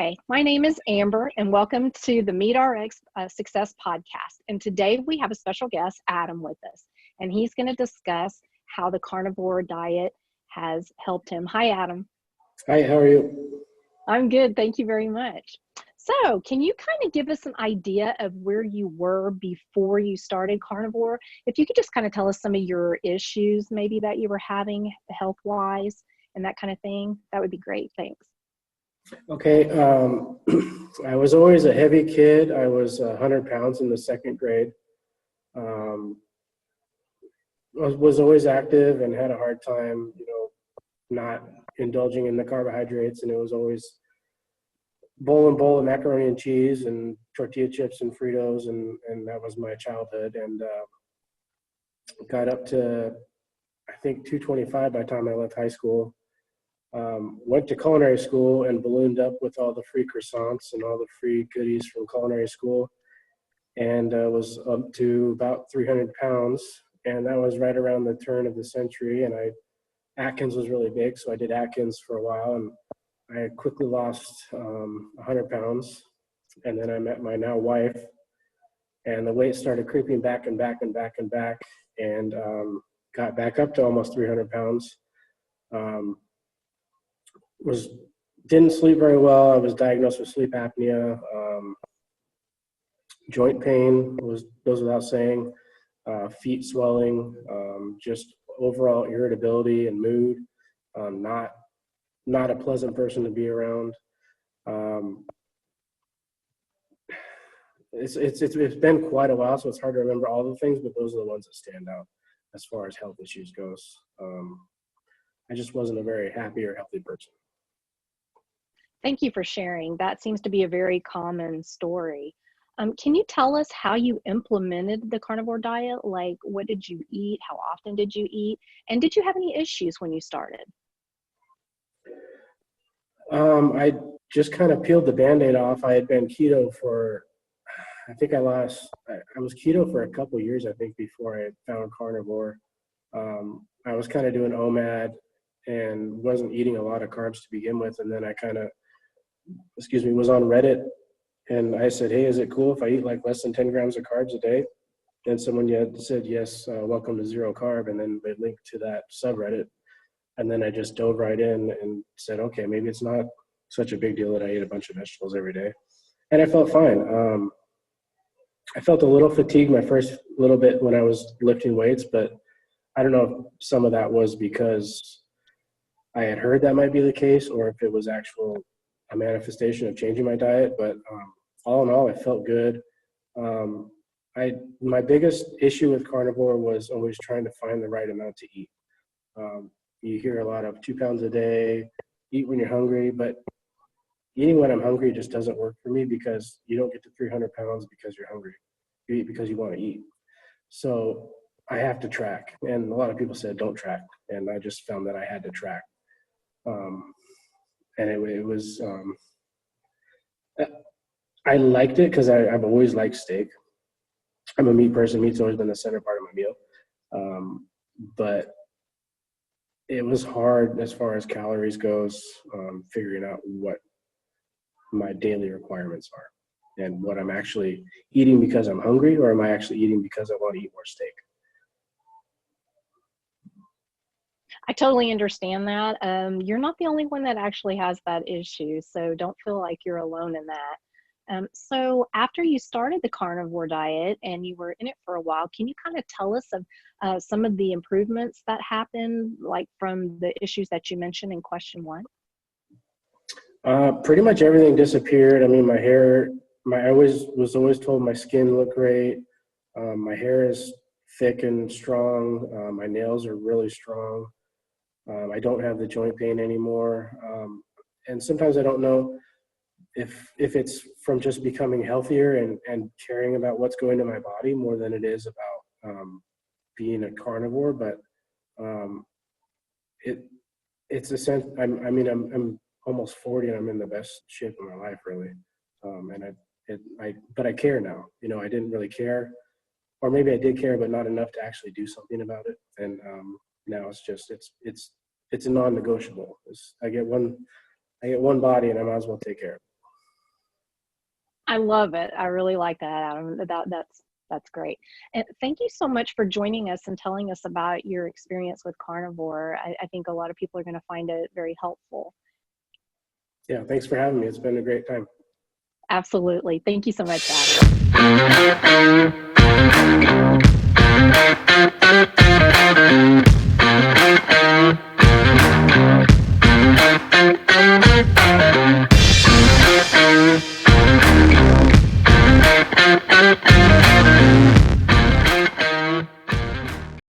Hi, my name is Amber, and welcome to the Meet RX Success Podcast. And today we have a special guest, Adam, with us, and he's going to discuss how the carnivore diet has helped him. Hi, Adam. Hi, how are you? I'm good. Thank you very much. So, can you kind of give us an idea of where you were before you started carnivore? If you could just kind of tell us some of your issues maybe that you were having health-wise and that kind of thing, that would be great. Thanks. Okay, I was always a heavy kid. I was 100 pounds in the second grade. Was always active and had a hard time, not indulging in the carbohydrates. And it was always bowl of macaroni and cheese and tortilla chips and Fritos. And that was my childhood. And got up to, I think, 225 by the time I left high school. Went to culinary school and ballooned up with all the free croissants and all the free goodies from culinary school, and was up to about 300 pounds. And that was right around the turn of the century. And Atkins was really big, so I did Atkins for a while, and I quickly lost 100 pounds. And then I met my now wife, and the weight started creeping back and back and back and back, and got back up to almost 300 pounds. Didn't sleep very well. I was diagnosed with sleep apnea. Joint pain goes without saying. Feet swelling. Just overall irritability and mood. Not a pleasant person to be around. It's been quite a while, so it's hard to remember all the things, but those are the ones that stand out as far as health issues goes. I just wasn't a very happy or healthy person. Thank you for sharing. That seems to be a very common story. Can you tell us how you implemented the carnivore diet? Like, what did you eat? How often did you eat? And did you have any issues when you started? I just kind of peeled the Band-Aid off. I had been keto for, I think I was keto for a couple of years, I think, before I found carnivore. I was kind of doing OMAD and wasn't eating a lot of carbs to begin with. And then I was on Reddit, and I said, hey, is it cool if I eat like less than 10 grams of carbs a day? And someone said, yes, welcome to Zero Carb. And then they linked to that subreddit. And then I just dove right in and said, okay, maybe it's not such a big deal that I eat a bunch of vegetables every day. And I felt fine. I felt a little fatigued my first little bit when I was lifting weights, but I don't know if some of that was because I had heard that might be the case, or if it was a manifestation of changing my diet. But all in all, it felt good. My biggest issue with carnivore was always trying to find the right amount to eat. You hear a lot of 2 pounds a day, eat when you're hungry, but eating when I'm hungry just doesn't work for me, because you don't get to 300 pounds because you're hungry. You eat because you want to eat. So I have to track. And a lot of people said, don't track. And I just found that I had to track. And it was, I liked it because I've always liked steak. I'm a meat person. Meat's always been the center part of my meal. But it was hard as far as calories goes, figuring out what my daily requirements are and what I'm actually eating because I'm hungry, or am I actually eating because I want to eat more steak. I totally understand that. You're not the only one that actually has that issue, so don't feel like you're alone in that. So after you started the carnivore diet and you were in it for a while, can you kind of tell us of some of the improvements that happened, like from the issues that you mentioned in question 1? Pretty much everything disappeared. I mean, my hair, I was always told my skin looked great. My hair is thick and strong. My nails are really strong. I don't have the joint pain anymore. And sometimes I don't know if it's from just becoming healthier and caring about what's going to my body more than it is about being a carnivore. But it's a sense. I'm almost 40 and I'm in the best shape of my life, really. But I care now. I didn't really care, or maybe I did care, but not enough to actually do something about it. And now it's a non-negotiable. I get one body, and I might as well take care of it. I love it. I really like that, Adam. That's great. And thank you so much for joining us and telling us about your experience with carnivore. I think a lot of people are going to find it very helpful. Yeah, thanks for having me. It's been a great time. Absolutely. Thank you so much, Adam.